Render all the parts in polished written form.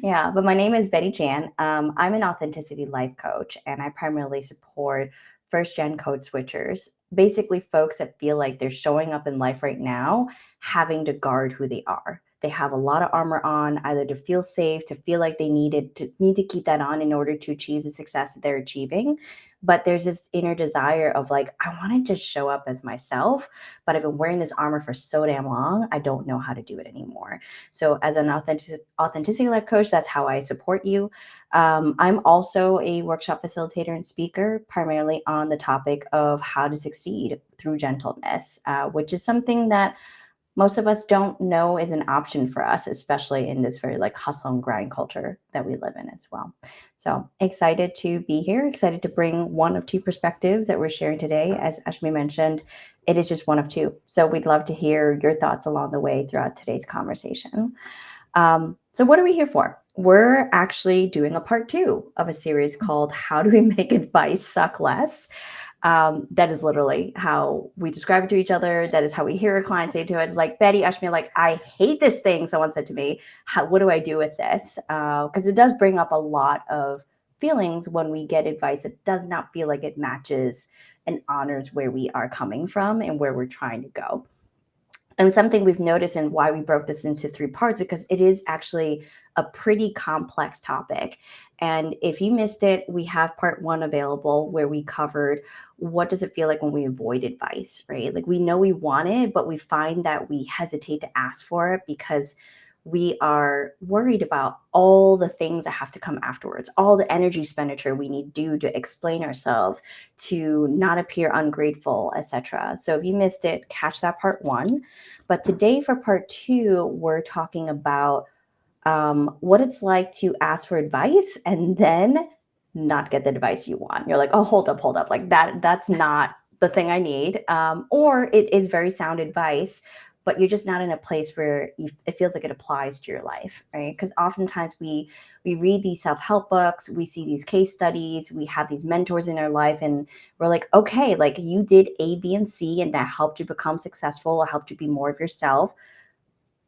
Yeah, but my name is Betty Chan. I'm an authenticity life coach, and I primarily support first gen code switchers, basically folks that feel like they're showing up in life right now, having to guard who they are. They have a lot of armor on, either to feel safe, to feel like they need to keep that on in order to achieve the success that they're achieving. But there's this inner desire of like, I want to just show up as myself, but I've been wearing this armor for so damn long, I don't know how to do it anymore. So, as an authenticity life coach, that's how I support you. I'm also a workshop facilitator and speaker, primarily on the topic of how to succeed through gentleness, which is something that most of us don't know is an option for us, especially in this very like hustle and grind culture that we live in as well. So excited to be here, excited to bring one of two perspectives that we're sharing today. As Ashmi mentioned, it is just one of two. So we'd love to hear your thoughts along the way throughout today's conversation. So what are we here for? We're actually doing a part two of a series called How Do We Make Advice Suck Less? That is literally how we describe it to each other. That is how we hear a client say to it. It's like, Betty, Ashmi, like, I hate this thing. Someone said to me, what do I do with this? Because it does bring up a lot of feelings when we get advice. It does not feel like it matches and honors where we are coming from and where we're trying to go. And something we've noticed and why we broke this into three parts, because it is actually a pretty complex topic. And if you missed it, we have part one available where we covered what does it feel like when we avoid advice, right? Like we know we want it, but we find that we hesitate to ask for it because we are worried about all the things that have to come afterwards, all the energy expenditure we need to do to explain ourselves, to not appear ungrateful, etc. So if you missed it, catch that part one. But today for part two, we're talking about what it's like to ask for advice and then not get the advice you want. You're like, oh, hold up, like that's not the thing I need. Or it is very sound advice, but you're just not in a place where it feels like it applies to your life, right? Because oftentimes we read these self-help books, we see these case studies, we have these mentors in our life, and we're like, okay, like you did A, B, and C, and that helped you become successful, helped you be more of yourself.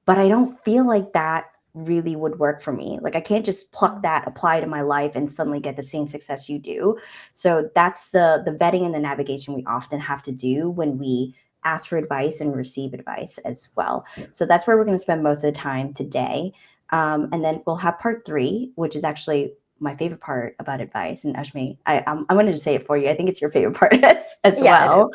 But I don't feel like that really would work for me. Like I can't just pluck that, apply to my life, and suddenly get the same success you do. So that's the vetting and the navigation we often have to do when we ask for advice and receive advice as well. So that's where we're going to spend most of the time today. And then we'll have part three, which is actually my favorite part about advice. And Ashmi, I'm going to just say it for you. I think it's your favorite part as well,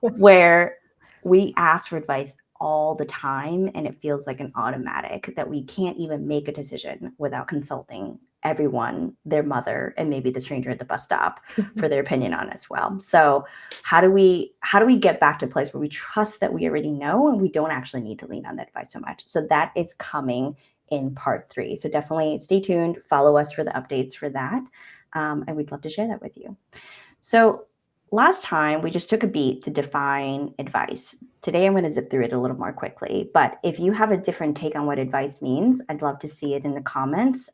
where we ask for advice all the time and it feels like an automatic that we can't even make a decision without consulting everyone, their mother, and maybe the stranger at the bus stop for their opinion on as well. So how do we get back to a place where we trust that we already know and we don't actually need to lean on that advice so much? So that is coming in part three. So definitely stay tuned, follow us for the updates for that. And we'd love to share that with you. So last time, we just took a beat to define advice. Today, I'm going to zip through it a little more quickly. But if you have a different take on what advice means, I'd love to see it in the comments.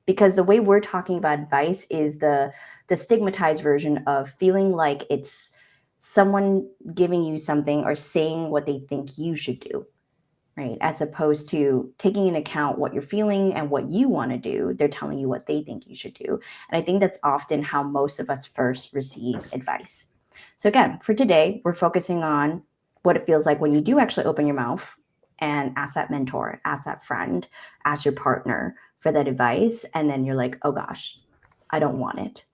Because the way we're talking about advice is the stigmatized version of feeling like it's someone giving you something or saying what they think you should do, right? As opposed to taking into account what you're feeling and what you want to do. They're telling you what they think you should do. And I think that's often how most of us first receive advice. So again, for today, we're focusing on what it feels like when you do actually open your mouth and ask that mentor, ask that friend, ask your partner for that advice. And then you're like, oh gosh, I don't want it.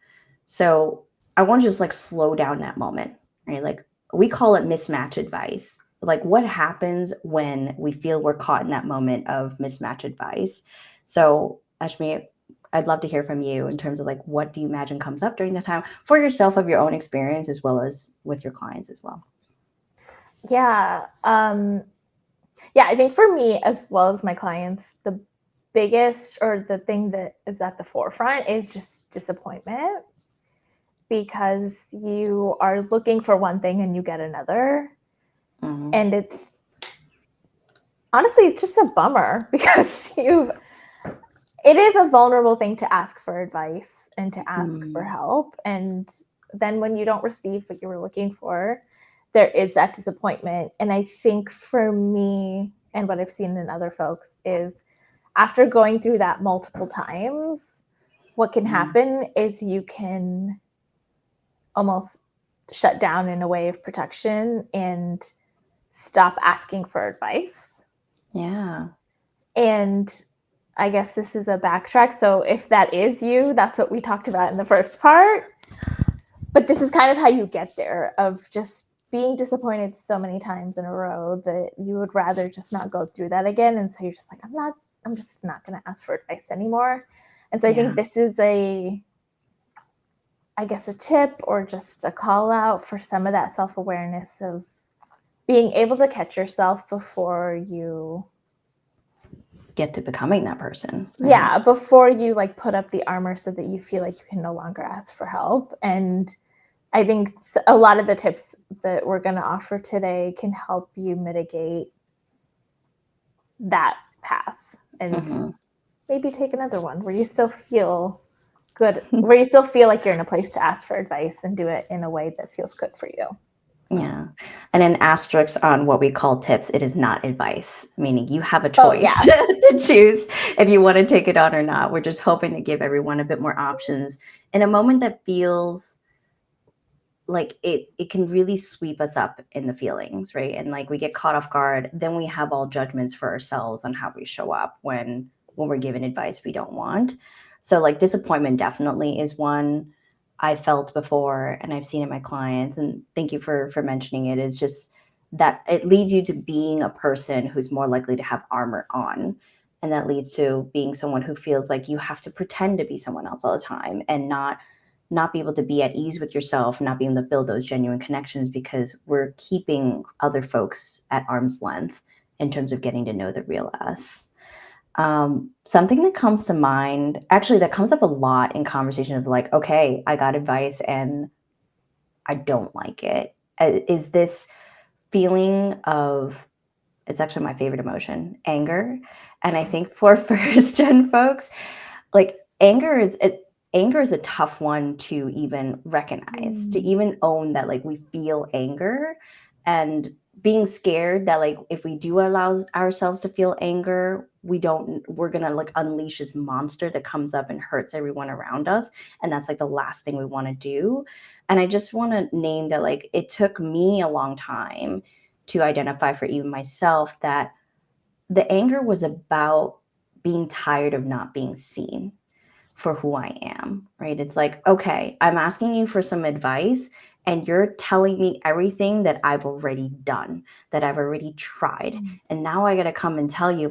So I want to just like slow down that moment, right? Like we call it mismatch advice. Like what happens when we feel we're caught in that moment of mismatch advice? So Ashmi, I'd love to hear from you in terms of like what do you imagine comes up during the time for yourself of your own experience as well as with your clients as well. Yeah. I think for me as well as my clients, the biggest or the thing that is at the forefront is just disappointment, because you are looking for one thing and you get another. Mm-hmm. And it's honestly just a bummer because it is a vulnerable thing to ask for advice and to ask for help. And then when you don't receive what you were looking for, there is that disappointment. And I think for me, and what I've seen in other folks, is after going through that multiple times, what can happen is you can almost shut down in a way of protection and stop asking for advice. Yeah. And I guess this is a backtrack. So if that is you, that's what we talked about in the first part. But this is kind of how you get there, of just being disappointed so many times in a row that you would rather just not go through that again. And so you're just like, I'm just not going to ask for advice anymore. And so I think this is a tip or just a call out for some of that self-awareness of being able to catch yourself before you get to becoming that person. Right? Yeah, before you like put up the armor so that you feel like you can no longer ask for help. And I think a lot of the tips that we're going to offer today can help you mitigate that path and maybe take another one where you still feel good, where you still feel like you're in a place to ask for advice and do it in a way that feels good for you. Yeah. And an asterisk on what we call tips, it is not advice, meaning you have a choice to choose if you want to take it on or not. We're just hoping to give everyone a bit more options in a moment that feels like it can really sweep us up in the feelings, right? And like we get caught off guard, then we have all judgments for ourselves on how we show up when we're given advice we don't want. So like disappointment definitely is one I felt before and I've seen in my clients. And thank you for mentioning it. Is just that it leads you to being a person who's more likely to have armor on. And that leads to being someone who feels like you have to pretend to be someone else all the time and not be able to be at ease with yourself, not being able to build those genuine connections because we're keeping other folks at arm's length in terms of getting to know the real us. Something that comes to mind, actually, that comes up a lot in conversation of like, okay, I got advice and I don't like it. Is this feeling of, it's actually my favorite emotion, anger. And I think for first gen folks, like anger is a tough one to even recognize, to even own that like we feel anger, and being scared that like if we do allow ourselves to feel anger, we're gonna like unleash this monster that comes up and hurts everyone around us, and that's like the last thing we want to do. And I just want to name that like it took me a long time to identify for even myself that the anger was about being tired of not being seen for who I am, right? It's like, okay, I'm asking you for some advice and you're telling me everything that I've already done, that I've already tried. And now I got to come and tell you,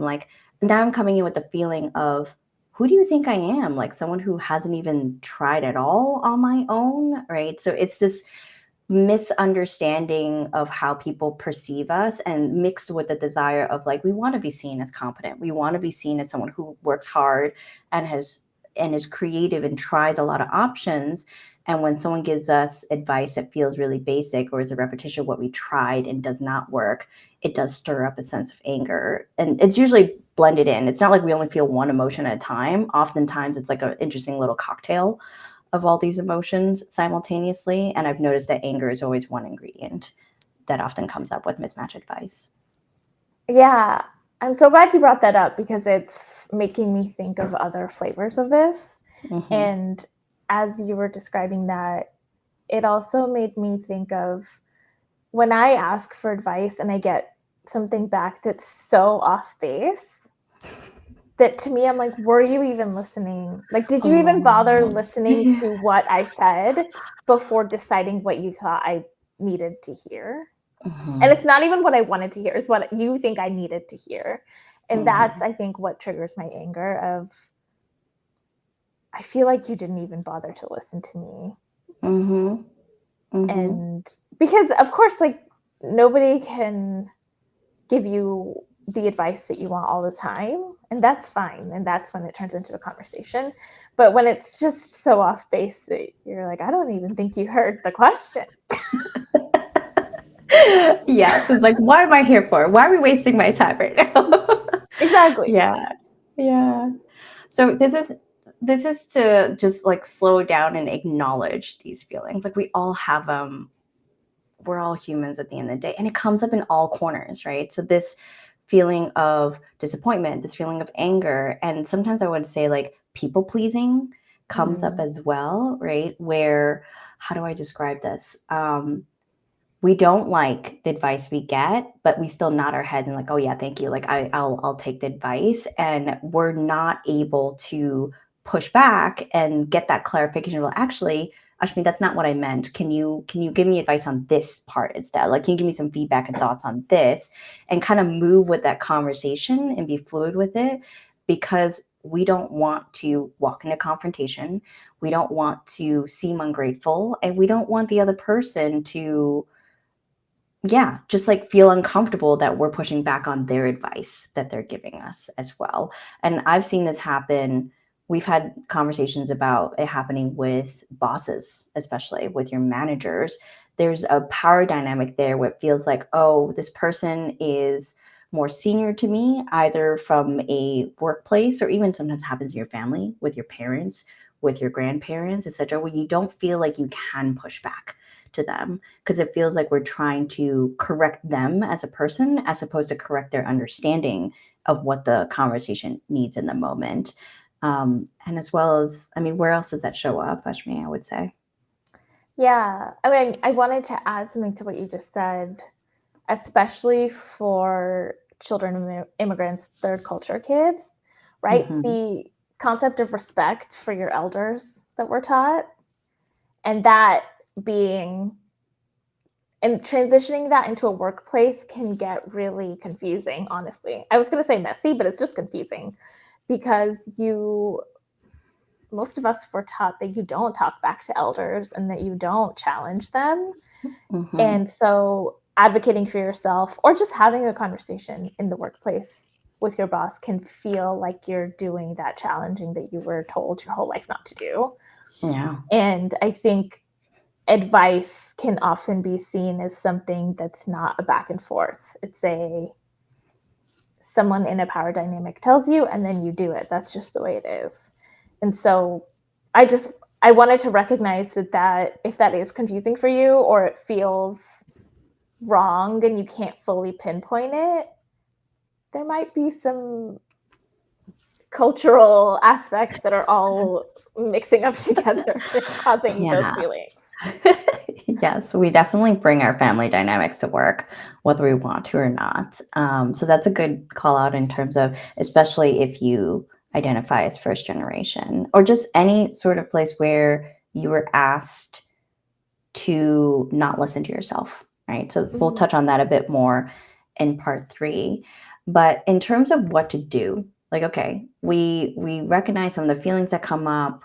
now I'm coming in with the feeling of, who do you think I am? Like someone who hasn't even tried at all on my own, right? So it's this misunderstanding of how people perceive us, and mixed with the desire of like, we want to be seen as competent. We want to be seen as someone who works hard and is creative and tries a lot of options. And when someone gives us advice that feels really basic or is a repetition of what we tried and does not work, it does stir up a sense of anger. And it's usually blended in. It's not like we only feel one emotion at a time. Oftentimes it's like an interesting little cocktail of all these emotions simultaneously. And I've noticed that anger is always one ingredient that often comes up with mismatch advice. Yeah. I'm so glad you brought that up because it's making me think of other flavors of this. And as you were describing that, it also made me think of when I ask for advice and I get something back that's so off base, that to me, I'm like, were you even listening? Like, did you even bother listening to what I said before deciding what you thought I needed to hear? And it's not even what I wanted to hear. It's what you think I needed to hear. And that's, I think, what triggers my anger of, I feel like you didn't even bother to listen to me. And because, of course, like, nobody can give you the advice that you want all the time, and that's fine. And that's when it turns into a conversation. But when it's just so off base that you're like, I don't even think you heard the question. Yes, it's like, what am I here for? Why are we wasting my time right now? Exactly. Yeah. So this is to just like slow down and acknowledge these feelings. Like we all have them. We're all humans at the end of the day, and it comes up in all corners, right? So this feeling of disappointment, this feeling of anger. And sometimes I would say like people pleasing comes up Mm, as well, right? Where, how do I describe this? We don't like the advice we get, but we still nod our head and like, oh yeah, thank you. Like I'll take the advice, and we're not able to push back and get that clarification. Well, actually, Ashmi, that's not what I meant. Can you give me advice on this part instead? Like, can you give me some feedback and thoughts on this, and kind of move with that conversation and be fluid with it, because we don't want to walk into confrontation. We don't want to seem ungrateful, and we don't want the other person to, yeah, just like feel uncomfortable that we're pushing back on their advice that they're giving us as well. And I've seen this happen. We've had conversations about it happening with bosses, especially with your managers. There's a power dynamic there where it feels like, oh, this person is more senior to me, either from a workplace or even sometimes happens in your family, with your parents, with your grandparents, etc., where you don't feel like you can push back to them, because it feels like we're trying to correct them as a person as opposed to correct their understanding of what the conversation needs in the moment. And as well as, I mean, where else does that show up, Ashmi, I would say? yeah. I mean, I wanted to add something to what you just said, especially for children of immigrants, third culture kids, right? Hmm. The concept of respect for your elders that we're taught, and that being, and transitioning that into a workplace can get really confusing, honestly. I was going to say messy, but it's just confusing because most of us were taught that you don't talk back to elders and that you don't challenge them. Hmm. And so advocating for yourself or just having a conversation in the workplace with your boss can feel like you're doing that challenging that you were told your whole life not to do. Yeah. And I think advice can often be seen as something that's not a back and forth. It's a someone in a power dynamic tells you and then you do it. That's just the way it is. And so I wanted to recognize that if that is confusing for you or it feels wrong and you can't fully pinpoint it, there might be some cultural aspects that are all mixing up together and causing those Yeah. feelings. Yes, we definitely bring our family dynamics to work, whether we want to or not. So that's a good call out in terms of, especially if you identify as first generation or just any sort of place where you were asked to not listen to yourself, right? So we'll Mm, touch on that a bit more in part 3. But in terms of what to do, like, okay, we recognize some of the feelings that come up.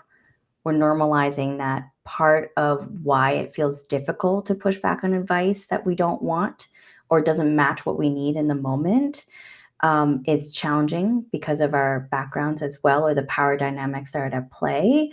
We're normalizing that part of why it feels difficult to push back on advice that we don't want or doesn't match what we need in the moment, is challenging because of our backgrounds as well, or the power dynamics that are at play.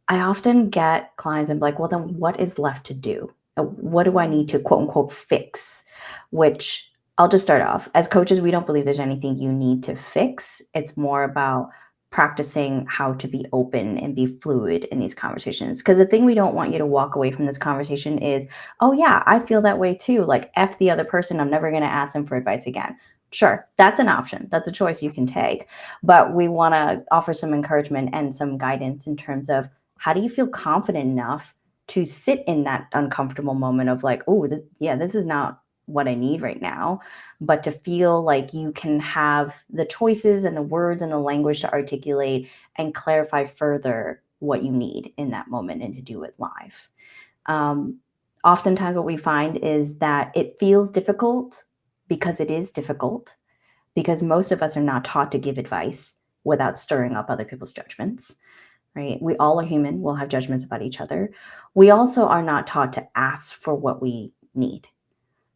I often get clients and be like, well, then what is left to do? What do I mm, need to quote unquote fix? Which, I'll just start off. As coaches, we don't believe there's anything you need to fix. It's more about practicing how to be open and be fluid in these conversations. Because the thing we don't want you to walk away from this conversation is, oh, yeah, I feel that way too. Like, F the other person. I'm never going to ask them for advice again. Sure, that's an option. That's a choice you can take. But we want to offer some encouragement and some guidance in terms of, how do you feel confident enough to sit in that uncomfortable moment of like, oh, this is not what I need right now, but to feel like you can have the choices and the words and the language to articulate and clarify further what you need in that moment and to do it live. Um, Oftentimes, what we find is that it feels difficult because it is difficult, because most of us are not taught to give advice without stirring up other people's judgments, right? We all are human. We'll have judgments about each other. We also are not taught to ask for what we need.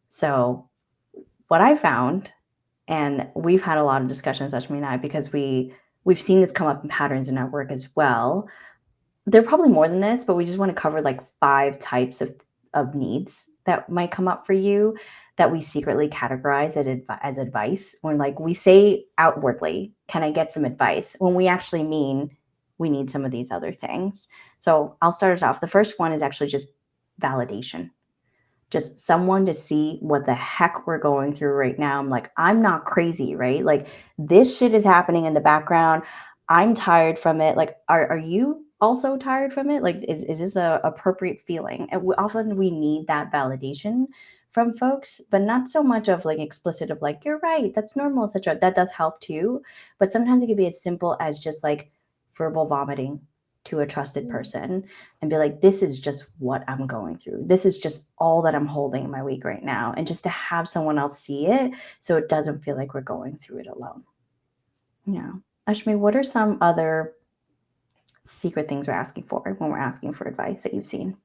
So, what I found, and we've had a lot of discussions, Ashmi and I, because we've seen this come up in patterns in our work as well. There are probably more than this, but we just want to cover like 5 types of needs that might come up for you that we secretly categorize as advice. When like we say outwardly, can I get some advice? When we actually mean we need some of these other things. So I'll start us off. The first one is actually just validation. just someone to see what the heck we're going through right now. I'm like, I'm not crazy, right? Like this shit is happening in the background. I'm tired from it. Like, are you also tired from it? Like, is this a appropriate feeling? And often we need that validation from folks, but not so much of like explicit of like, you're right, that's normal, etc. That does help too. But sometimes it could be as simple as just like verbal vomiting to a trusted person and be like, this is just what I'm going through. This is just all that I'm holding in my week right now. And just to have someone else see it so it doesn't feel like we're going through it alone. Yeah. Ashmi, what are some other secret things we're asking for when we're asking for advice that you've seen?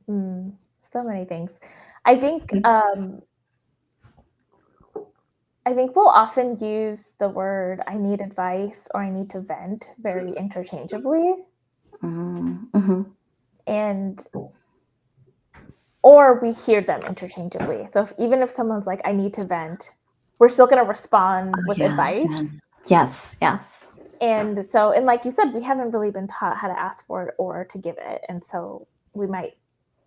So many things. I think Mhm. I think we'll often use the word "I need advice" or "I need to vent" very interchangeably, Mm-hmm. and or we hear them interchangeably. So even if someone's like, "I need to vent," we're still going to respond Oh, with yeah. advice. Yes. Yes. And so, and like you said, we haven't really been taught how to ask for it or to give it. And so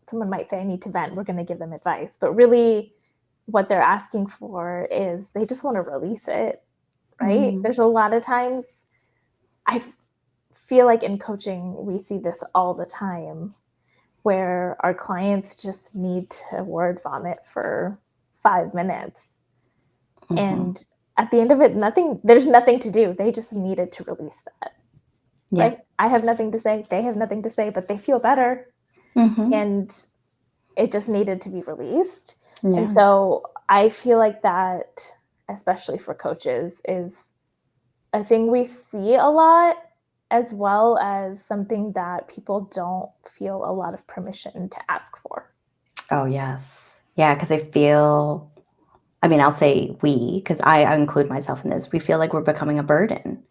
someone might say, "I need to vent." We're going to give them advice. But really, what they're asking for is they just want to release it, right? Mm-hmm. There's a lot of times I feel like in coaching, we see this all the time where our clients just need to word vomit for 5 minutes. Mm-hmm. And at the end of it, there's nothing to do. They just needed to release that, Yeah. right? I have nothing to say. They have nothing to say, but they feel better. Mm-hmm. And it just needed to be released. And Yeah. so I feel like that, especially for coaches, is a thing we see a lot, as well as something that people don't feel a lot of permission to ask for. Oh, yes. Yeah. Because I'll say we, because I include myself in this. We feel like we're becoming a burden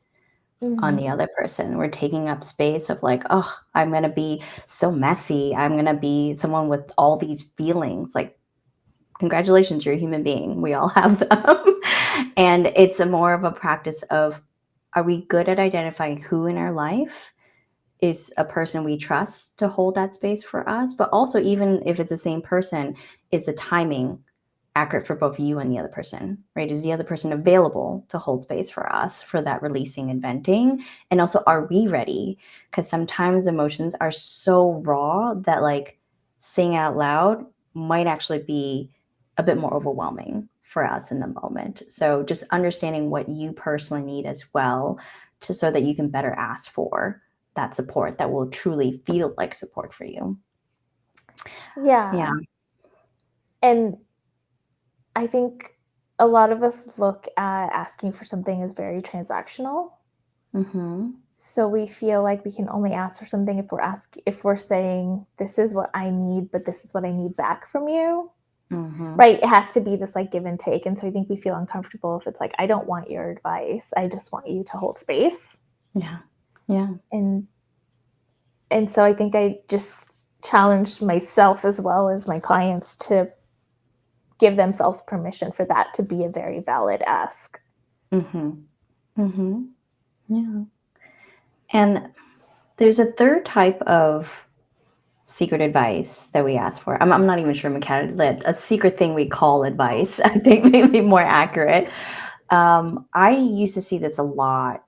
on the Mm-hmm. other person. We're taking up space of like, oh, I'm going to be so messy. I'm going to be someone with all these feelings. Like, congratulations, you're a human being. We all have them. And it's a more of a practice of, are we good at identifying who in our life is a person we trust to hold that space for us? But also, even if it's the same person, is the timing accurate for both you and the other person, right? Is the other person available to hold space for us for that releasing and venting? And also, are we ready? Because sometimes emotions are so raw that like saying out loud might actually be a bit more overwhelming for us in the moment. So just understanding what you personally need as well to so that you can better ask for that support that will truly feel like support for you. Yeah. Yeah. And I think a lot of us look at asking for something as very transactional. Mm-hmm. So we feel like we can only ask for something if we're saying, "This is what I need, but this is what I need back from you." Mm-hmm. Right? It has to be this like give and take. And so I think we feel uncomfortable if it's like, "I don't want your advice. I just want you to hold space." Yeah. Yeah. And so I think I just challenged myself as well as my clients to give themselves permission for that to be a very valid ask. Mm-hmm. Mm-hmm. Yeah. And there's a third type of secret advice that we ask for. I'm not even sure a secret thing we call advice. I think maybe more accurate. I used to see this a lot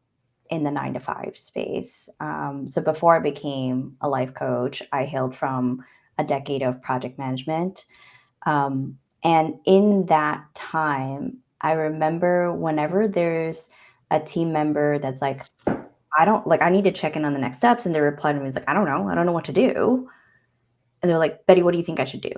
in the 9 to 5 space. So before I became a life coach, I hailed from a decade of project management. And in that time, I remember whenever there's a team member that's like, I don't like, I need to check in on the next steps. And they reply to me is like, I don't know. I don't know what to do. And they're like, Betty, what do you think I should do?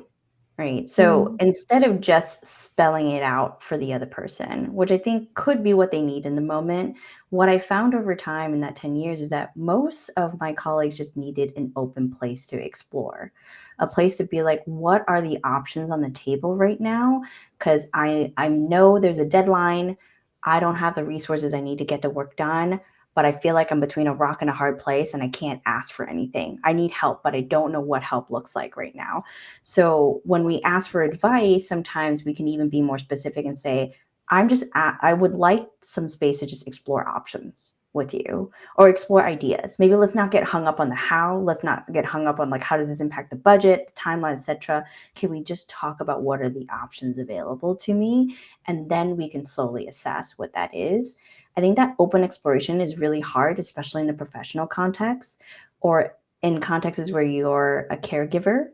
Right. So Mm. instead of just spelling it out for the other person, which I think could be what they need in the moment, what I found over time in that 10 years is that most of my colleagues just needed an open place to explore, a place to be like, what are the options on the table right now? Because I know there's a deadline. I don't have the resources I need to get the work done, but I feel like I'm between a rock and a hard place and I can't ask for anything. I need help, but I don't know what help looks like right now. So when we ask for advice, sometimes we can even be more specific and say, I would like some space to just explore options. with you or explore ideas. Maybe let's not get hung up on the how. Let's not get hung up on like how does this impact the budget, the timeline, etc. Can we just talk about what are the options available to me? And then we can slowly assess what that is. I think that open exploration is really hard, especially in the professional context or in contexts where you're a caregiver,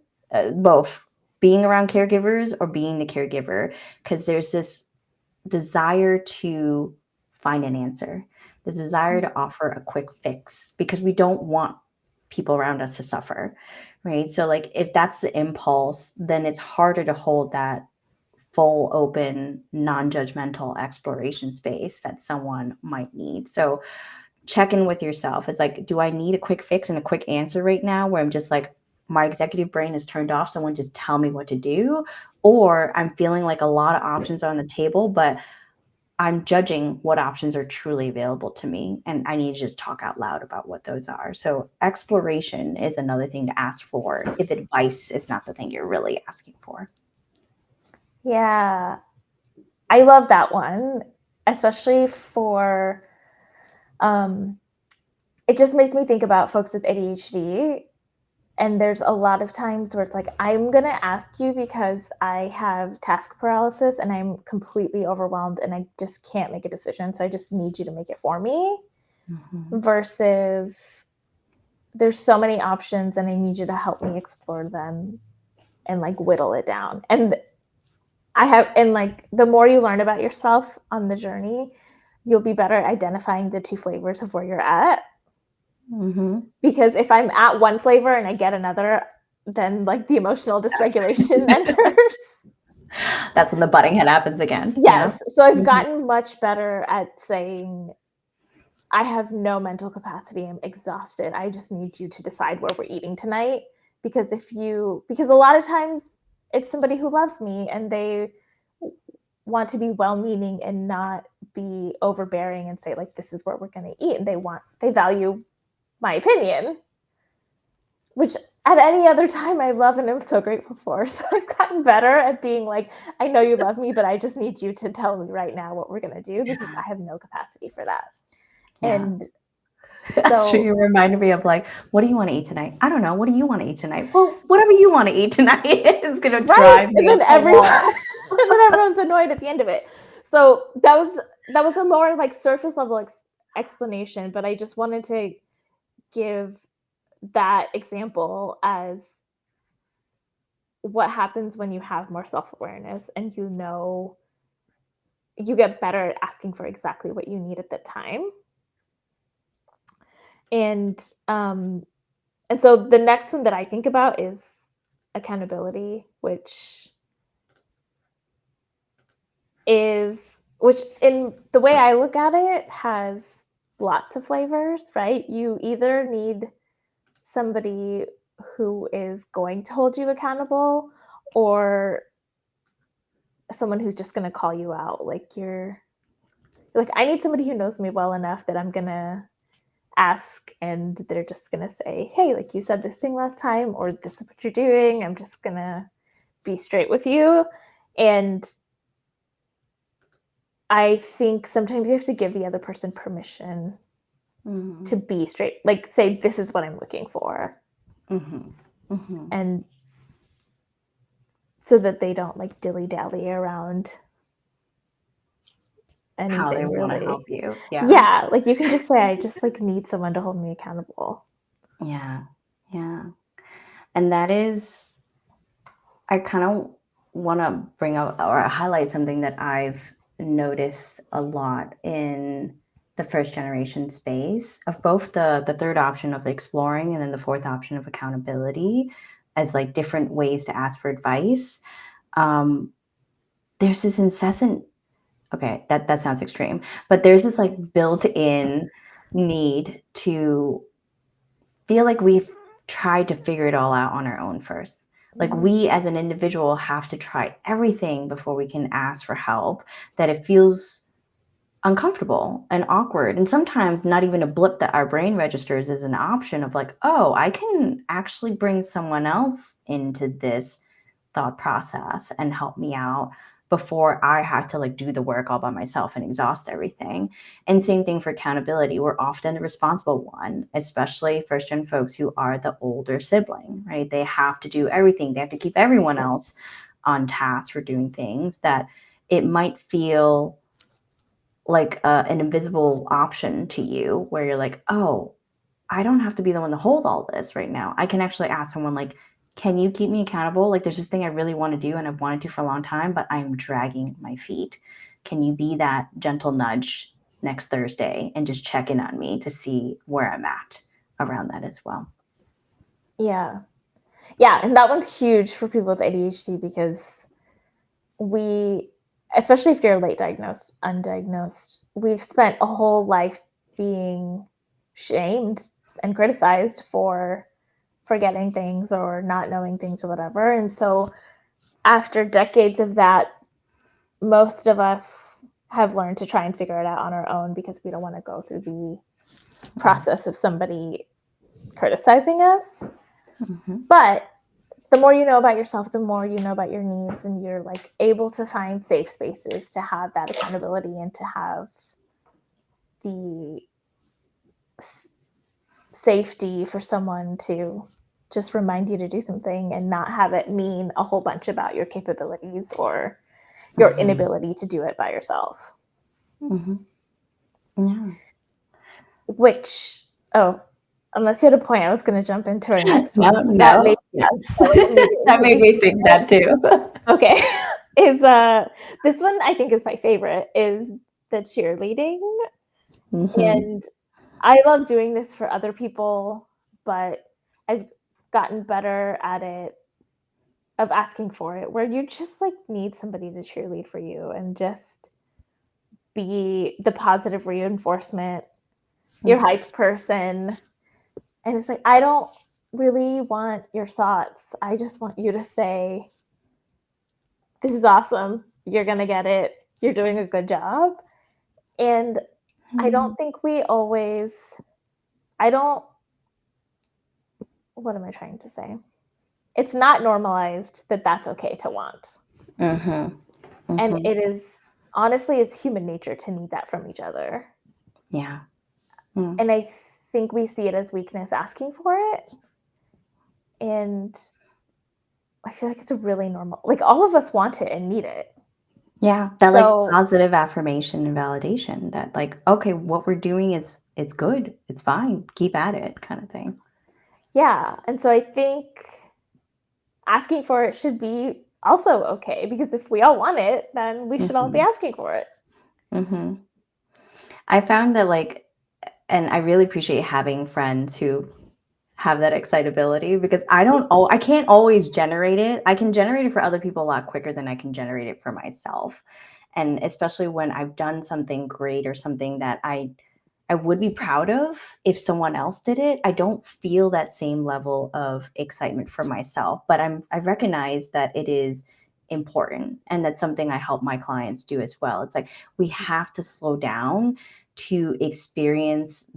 both being around caregivers or being the caregiver, because there's this desire to find an answer, the desire to offer a quick fix because we don't want people around us to suffer, right? So, like, if that's the impulse, then it's harder to hold that full, open, non judgmental exploration space that someone might need. So, check in with yourself. It's like, do I need a quick fix and a quick answer right now where I'm just like, my executive brain is turned off, someone just tell me what to do? Or I'm feeling like a lot of options are on the table, but I'm judging what options are truly available to me, and I need to just talk out loud about what those are. So exploration is another thing to ask for if advice is not the thing you're really asking for. Yeah, I love that one, especially for, it just makes me think about folks with ADHD. And there's a lot of times where it's like, I'm going to ask you because I have task paralysis and I'm completely overwhelmed and I just can't make a decision. So I just need you to make it for me. Mm-hmm. Versus there's so many options and I need you to help me explore them and like whittle it down. And like the more you learn about yourself on the journey, you'll be better at identifying the two flavors of where you're at. Mm-hmm. Because if I'm at one flavor and I get another, then like the emotional dysregulation enters. That's when the butting head happens again. Yes. Yeah. So I've Mm-hmm. gotten much better at saying, I have no mental capacity. I'm exhausted. I just need you to decide where we're eating tonight. Because because a lot of times it's somebody who loves me and they want to be well-meaning and not be overbearing and say like, this is where we're going to eat. And they value my opinion, which at any other time I love and I'm so grateful for. So I've gotten better at being like, I know you love me, but I just need you to tell me right now what we're going to do because I have no capacity for that. Yeah. And so you reminded me of like, what do you want to eat tonight? I don't know. What do you want to eat tonight? Well, whatever you want to eat tonight is going to drive me and then up the wall. and then everyone's annoyed at the end of it. So that was a more like surface level explanation, but I just wanted to give that example as what happens when you have more self-awareness and you get better at asking for exactly what you need at the time. And so the next one that I think about is accountability, which in the way I look at it has lots of flavors, right? You either need somebody who is going to hold you accountable or someone who's just going to call you out. Like I need somebody who knows me well enough that I'm going to ask and they're just going to say, hey, like you said this thing last time, or this is what you're doing. I'm just going to be straight with you. And I think sometimes you have to give the other person permission to be straight, like say, this is what I'm looking for. And so that they don't like dilly-dally around anything how they really. want to help you. Yeah, like you can just say, I just like need someone to hold me accountable. Yeah. And that is, I kind of want to bring up or highlight something that I've noticed a lot in the first generation space of both the third option of exploring and then the fourth option of accountability as like different ways to ask for advice. There's this incessant, okay, that sounds extreme, but there's this like built-in need to feel like we've tried to figure it all out on our own first. Like we as an individual have to try everything before we can ask for help, that it feels uncomfortable and awkward. And sometimes not even a blip that our brain registers is an option of like, oh, I can actually bring someone else into this thought process and help me out. before I have to like do the work all by myself and exhaust everything. And same thing for accountability. We're often the responsible one, especially first gen folks who are the older sibling, right? They have to do everything. They have to keep everyone else on task for doing things that it might feel like an invisible option to you where you're like, oh, I don't have to be the one to hold all this right now. I can actually ask someone like, can you keep me accountable? Like there's this thing I really want to do and I've wanted to for a long time, but I'm dragging my feet. Can you be that gentle nudge next Thursday and just check in on me to see where I'm at around that as well? Yeah. Yeah. And that one's huge for people with ADHD because we, especially if you're late diagnosed, undiagnosed, we've spent a whole life being shamed and criticized for forgetting things or not knowing things or whatever. And so after decades of that, most of us have learned to try and figure it out on our own because we don't want to go through the process of somebody criticizing us. Mm-hmm. But the more you know about yourself, the more you know about your needs, and you're like able to find safe spaces to have that accountability and to have the safety for someone to just remind you to do something and not have it mean a whole bunch about your capabilities or your Mm-hmm. inability to do it by yourself. Mm-hmm. Yeah. Which, oh, unless you had a point, I was going to jump into our next No, one. That no, made yes. immediately That made me think that too. okay. Is this one I think is my favorite is the cheerleading. Mm-hmm. And I love doing this for other people, but I've gotten better at it of asking for it, where you just like need somebody to cheerlead for you and just be the positive reinforcement, your hype person. And it's like, I don't really want your thoughts. I just want you to say, this is awesome. You're going to get it. You're doing a good job. And I don't think we always, I don't, what am I trying to say? It's not normalized that that's okay to want. Mm-hmm. Mm-hmm. And it is, honestly, it's human nature to need that from each other. Yeah. Mm. And I think we see it as weakness asking for it. And I feel like it's a really normal, like all of us want it and need it. Yeah, that like positive affirmation and validation that like, okay, what we're doing is it's good, it's fine, keep at it kind of thing. Yeah. And so I think asking for it should be also okay because if we all want it, then we should all be asking for it. Mm-hmm. I found that like, and I really appreciate having friends who have that excitability because I can't always generate it. I can generate it for other people a lot quicker than I can generate it for myself. And especially when I've done something great or something that I would be proud of if someone else did it. I don't feel that same level of excitement for myself, but I recognize that it is important and that's something I help my clients do as well. It's like we have to slow down to experience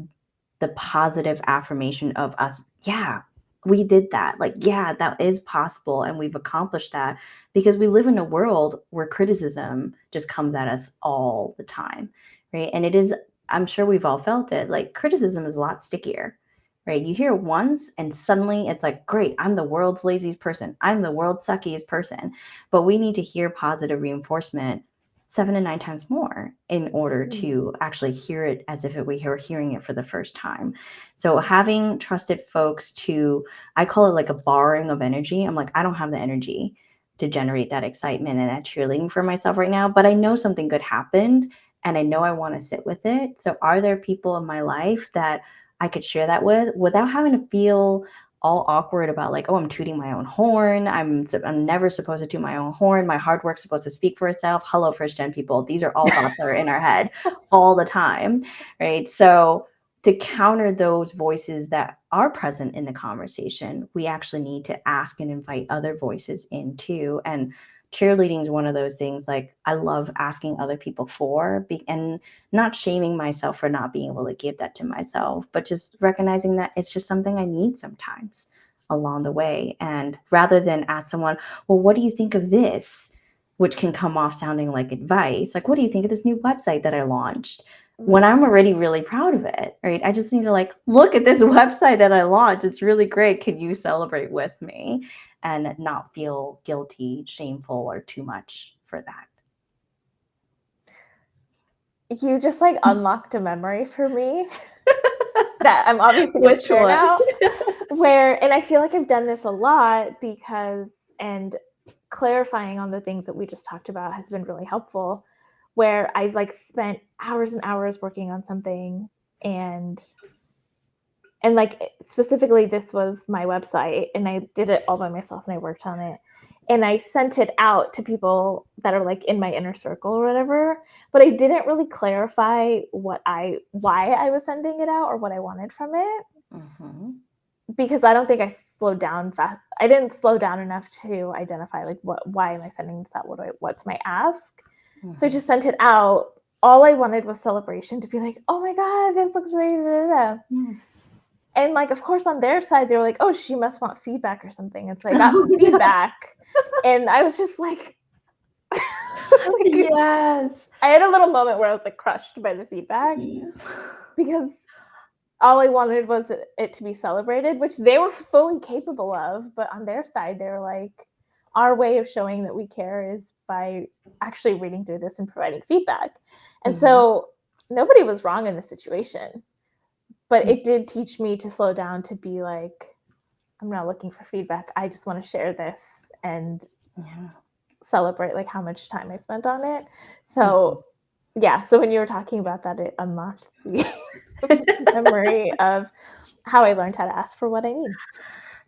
the positive affirmation of us. Yeah, we did that. Like, yeah, that is possible. And we've accomplished that because we live in a world where criticism just comes at us all the time. Right. And it is, I'm sure we've all felt it. Like, criticism is a lot stickier. Right. You hear it once and suddenly it's like, great, I'm the world's laziest person. I'm the world's suckiest person. But we need to hear positive reinforcement 7 to 9 times more in order to actually hear it as if we were hearing it for the first time. So having trusted folks to, I call it like a borrowing of energy. I'm like, I don't have the energy to generate that excitement and that cheerleading for myself right now, but I know something good happened and I know I want to sit with it. So are there people in my life that I could share that with without having to feel all awkward about like, oh, I'm tooting my own horn. I'm never supposed to toot my own horn. My hard work's supposed to speak for itself. Hello, first gen people. These are all thoughts that are in our head all the time, right? So to counter those voices that are present in the conversation, we actually need to ask and invite other voices in too. And cheerleading is one of those things like I love asking other people for and not shaming myself for not being able to give that to myself, but just recognizing that it's just something I need sometimes along the way. And rather than ask someone, well, what do you think of this? which can come off sounding like advice. Like, what do you think of this new website that I launched? When Mm. I'm already really proud of it, right? I just need to like, look at this website that I launched. It's really great. Can you celebrate with me? And not feel guilty, shameful, or too much for that. You just like unlocked a memory for me that I'm obviously going to Which share one? now. And I feel like I've done this a lot and clarifying on the things that we just talked about has been really helpful, where I've like spent hours and hours working on something, and like specifically this was my website, and I did it all by myself and I worked on it, and I sent it out to people that are like in my inner circle or whatever, but I didn't really clarify why I was sending it out or what I wanted from it, Mm-hmm. because I don't think I slowed down fast. I didn't slow down enough to identify like why am I sending this out? What's my ask? Mm-hmm. So I just sent it out. All I wanted was celebration, to be like, oh my God, this looks amazing. Mm-hmm. And like, of course, on their side, they were like, oh, she must want feedback or something. And so I got some feedback, and I was just like, Yes. I had a little moment where I was like crushed by the feedback, because all I wanted was it to be celebrated, which they were fully capable of. But on their side, they were like, our way of showing that we care is by actually reading through this and providing feedback. And so nobody was wrong in the situation, but it did teach me to slow down, to be like, I'm not looking for feedback. I just want to share this and celebrate like how much time I spent on it. So yeah, so when you were talking about that, it unlocked the memory of how I learned how to ask for what I need.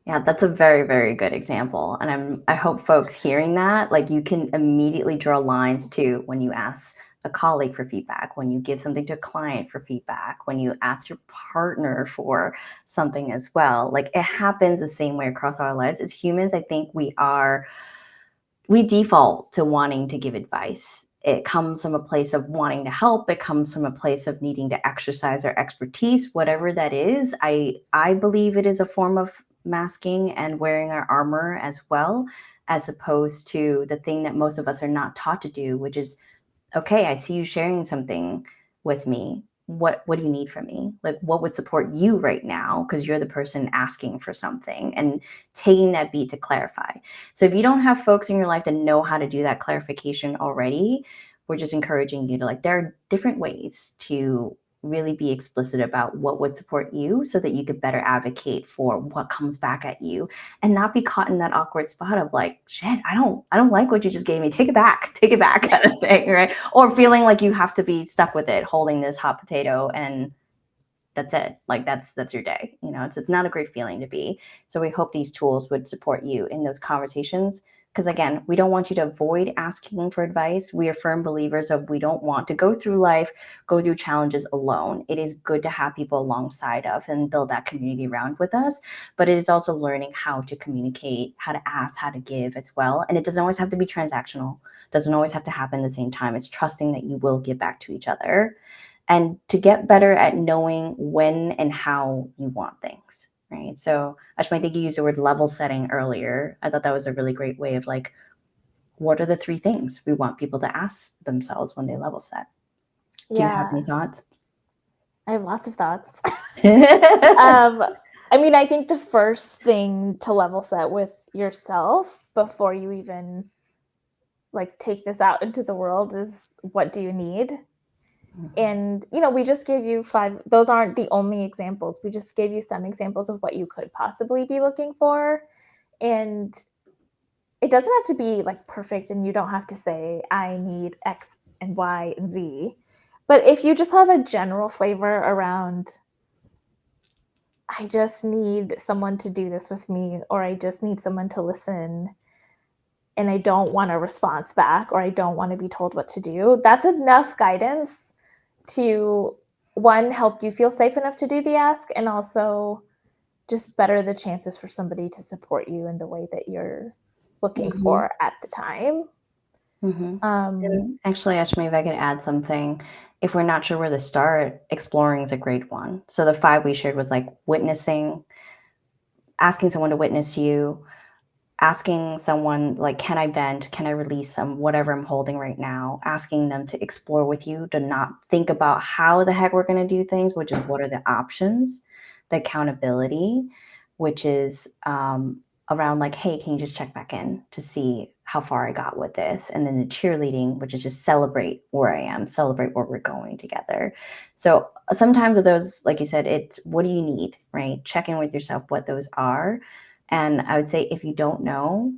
Yeah, that's a very, very good example. And I hope folks hearing that, like you can immediately draw lines to when you ask a colleague for feedback, when you give something to a client for feedback, when you ask your partner for something as well. Like it happens the same way across our lives. As humans, I think we default to wanting to give advice. It comes from a place of wanting to help. It comes from a place of needing to exercise our expertise, whatever that is. I believe it is a form of masking and wearing our armor as well, as opposed to the thing that most of us are not taught to do, which is, okay, I see you sharing something with me. What do you need from me? Like what would support you right now? Because you're the person asking for something, and taking that beat to clarify. So if you don't have folks in your life that know how to do that clarification already, we're just encouraging you to like, there are different ways to really be explicit about what would support you so that you could better advocate for what comes back at you, and not be caught in that awkward spot of like, shit, I don't like what you just gave me. Take it back kind of thing, right? Or feeling like you have to be stuck with it, holding this hot potato, and that's it. Like that's your day. It's not a great feeling to be. So we hope these tools would support you in those conversations. Because again, we don't want you to avoid asking for advice. We are firm believers of we don't want to go through life, go through challenges alone. It is good to have people alongside of and build that community around with us. But it is also learning how to communicate, how to ask, how to give as well. And it doesn't always have to be transactional. Doesn't always have to happen at the same time. It's trusting that you will give back to each other, and to get better at knowing when and how you want things, right? So Ashma, I think you used the word level setting earlier. I thought that was a really great way of like, what are the 3 things we want people to ask themselves when they level set? Do you have Yeah, any thoughts? I have lots of thoughts. I mean, I think the first thing to level set with yourself before you even like take this out into the world is, what do you need? And we just gave you 5. Those aren't the only examples. We just gave you some examples of what you could possibly be looking for. And it doesn't have to be like perfect, and you don't have to say I need X and Y and Z. But if you just have a general flavor around, I just need someone to do this with me, or I just need someone to listen, and I don't want a response back, or I don't want to be told what to do, that's enough guidance to, one, help you feel safe enough to do the ask, and also just better the chances for somebody to support you in the way that you're looking for at the time. And actually, Ashma, if I could add something, if we're not sure where to start, exploring is a great one. So the 5 we shared was like witnessing, asking someone to witness you, asking someone like, can I vent? Can I release some whatever I'm holding right now? Asking them to explore with you, to not think about how the heck we're going to do things, which is what are the options, the accountability, which is around like, hey, can you just check back in to see how far I got with this? And then the cheerleading, which is just celebrate where I am, celebrate where we're going together. So sometimes with those, like you said, it's what do you need, right? Check in with yourself what those are. And I would say if you don't know,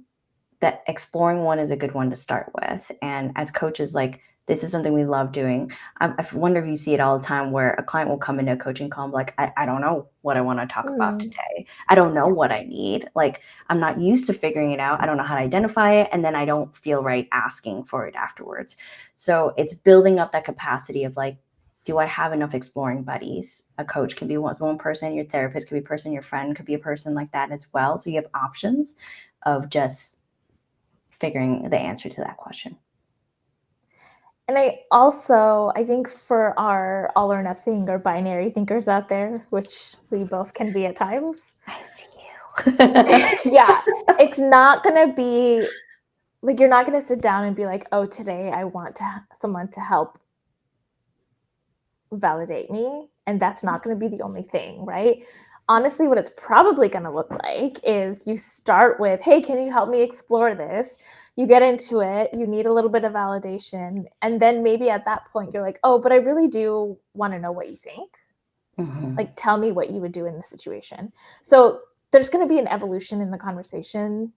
that exploring one is a good one to start with. And as coaches, like this is something we love doing. I wonder if you see it all the time where a client will come into a coaching call and be like, I don't know what I want to talk about Mm, today. I don't know yeah. what I need. Like I'm not used to figuring it out. I don't know how to identify it. And then I don't feel right asking for it afterwards. So it's building up that capacity of like, do I have enough exploring buddies? A coach can be one person, your therapist could be a person, your friend could be a person like that as well. So you have options of just figuring the answer to that question. And I think for our all or nothing or binary thinkers out there, which we both can be at times, I see you. yeah, it's not going to be like you're not going to sit down and be like, oh, today I want someone to help validate me. And that's not going to be the only thing, right? Honestly, what it's probably going to look like is you start with, hey, can you help me explore this? You get into it, you need a little bit of validation. And then maybe at that point, you're like, oh, but I really do want to know what you think. Mhm. Like, tell me what you would do in this situation. So there's going to be an evolution in the conversation.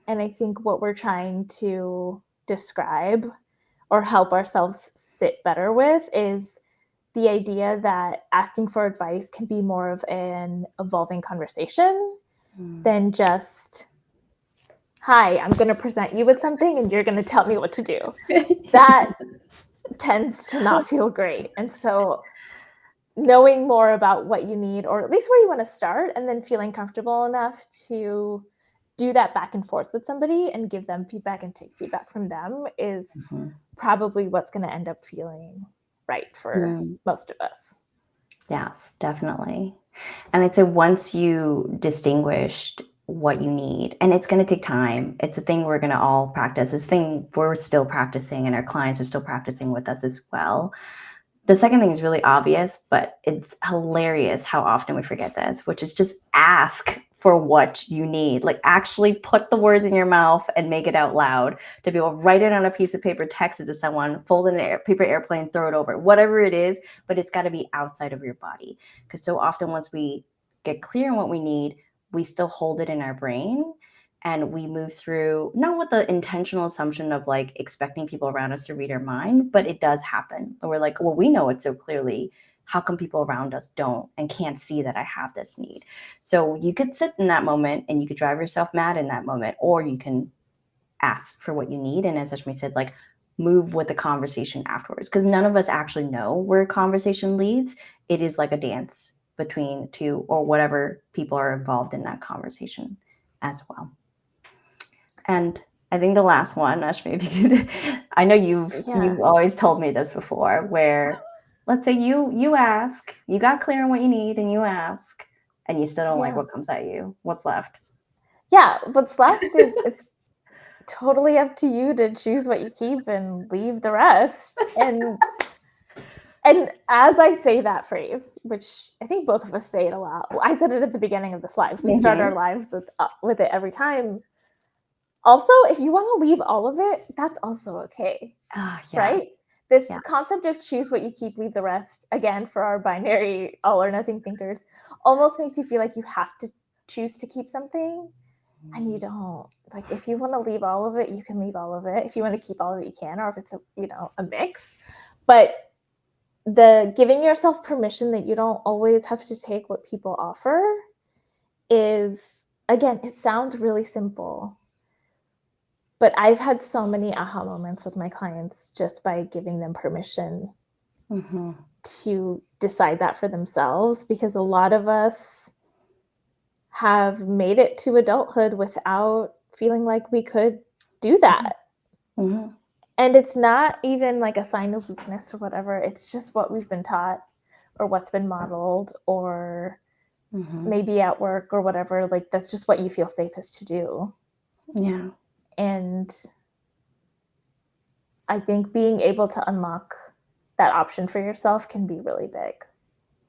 And I think what we're trying to describe or help ourselves sit better with is the idea that asking for advice can be more of an evolving conversation Mm. than just, hi, I'm going to present you with something and you're going to tell me what to do. That tends to not feel great. And so, knowing more about what you need, or at least where you want to start, and then feeling comfortable enough to do that back and forth with somebody and give them feedback and take feedback from them is Mhm. probably what's going to end up feeling right for Mm. most of us. Yes, definitely. And I'd say once you distinguished what you need, and it's going to take time. It's a thing we're going to all practice. It's a thing we're still practicing, and our clients are still practicing with us as well. The second thing is really obvious, but it's hilarious how often we forget this, which is just ask for what you need. Like actually put the words in your mouth and make it out loud, to be able to write it on a piece of paper, text it to someone, fold it in a paper airplane, throw it over, whatever it is, but it's got to be outside of your body. Because so often once we get clear on what we need, we still hold it in our brain, and we move through not with the intentional assumption of like expecting people around us to read our mind, but it does happen. And we're like, well, we know it so clearly. How come people around us don't and can't see that I have this need? So you could sit in that moment and you could drive yourself mad in that moment, or you can ask for what you need. And as Ashmi said, like move with the conversation afterwards, because none of us actually know where a conversation leads. It is like a dance between two or whatever people are involved in that conversation as well. And I think the last one, Ash, maybe I know Yeah. you've always told me this before, where let's say you ask, you got clear on what you need and you ask, and you still don't like Yeah. what comes at you. What's left? Yeah. What's left is it's totally up to you to choose what you keep and leave the rest. And as I say that phrase, which I think both of us say it a lot, I said it at the beginning of this live. We start our Mhm. lives with it every time. Also, if you want to leave all of it, that's also okay, Ah, yes, right? This yes. concept of choose what you keep, leave the rest, again, for our binary all or nothing thinkers, almost makes you feel like you have to choose to keep something, and you Mhm. don't. Like, if you want to leave all of it, you can leave all of it. If you want to keep all of it, you can, or if it's a mix. But the giving yourself permission that you don't always have to take what people offer is, again, it sounds really simple, but I've had so many aha moments with my clients just by giving them permission Mhm. to decide that for themselves, because a lot of us have made it to adulthood without feeling like we could do Mhm. that. Mhm. And it's not even like a sign of weakness or whatever. It's just what we've been taught or what's been modeled, or Mhm. maybe at work or whatever. Like, that's just what you feel safest to do. Yeah. And I think being able to unlock that option for yourself can be really big.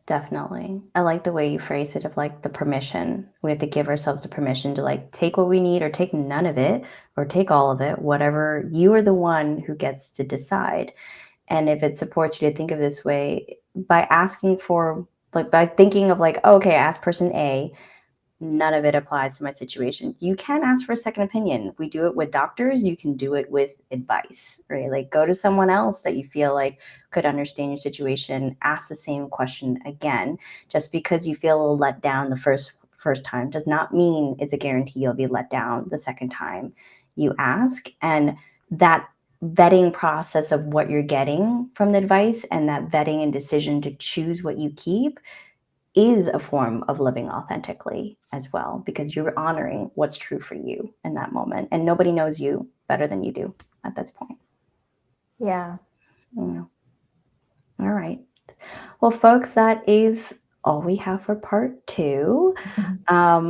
Definitely. I like the way you phrase it of like the permission. We have to give ourselves the permission to like take what we need or take none of it or take all of it, whatever. You are the one who gets to decide. And if it supports you to think of this way, by asking for, like, by thinking of like, oh, okay, ask person A, none of it applies to my situation. You can ask for a second opinion. We do it with doctors. You can do it with advice, right? Like go to someone else that you feel like could understand your situation. Ask the same question again. Just because you feel a little let down the first time does not mean it's a guarantee you'll be let down the second time you ask. And that vetting process of what you're getting from the advice and that vetting and decision to choose what you keep is a form of living authentically as well, because you're honoring what's true for you in that moment. And nobody knows you better than you do at this point. Yeah. You know? All right. Well, folks, that is all we have for part 2.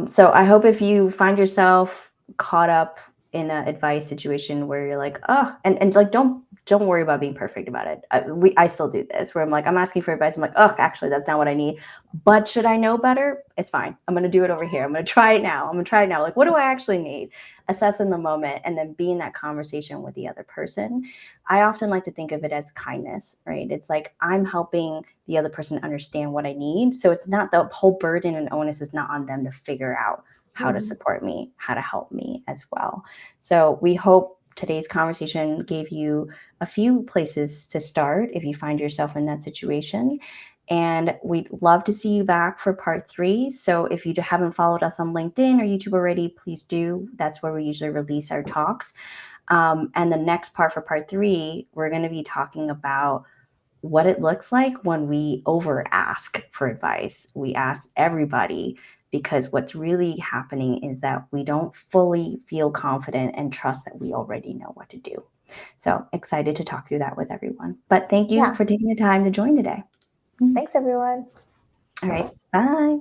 So I hope if you find yourself caught up in an advice situation where you're like, oh, and like, don't worry about being perfect about it. I still do this where I'm like, I'm asking for advice. I'm like, oh, actually, that's not what I need. But should I know better? It's fine. I'm going to do it over here. I'm going to try it now. I'm going to try it now. Like, what do I actually need? Assess in the moment and then be in that conversation with the other person. I often like to think of it as kindness, right? It's like I'm helping the other person understand what I need. So it's not, the whole burden and onus is not on them to figure out how to support me, how to help me as well. So we hope today's conversation gave you a few places to start if you find yourself in that situation. And we'd love to see you back for part 3. So if you haven't followed us on LinkedIn or YouTube already, please do. That's where we usually release our talks. And the next part for part 3, we're going to be talking about what it looks like when we over ask for advice. We ask everybody because what's really happening is that we don't fully feel confident and trust that we already know what to do. So excited to talk through that with everyone. But thank you Yeah. for taking the time to join today. Thanks, everyone. All right. Bye.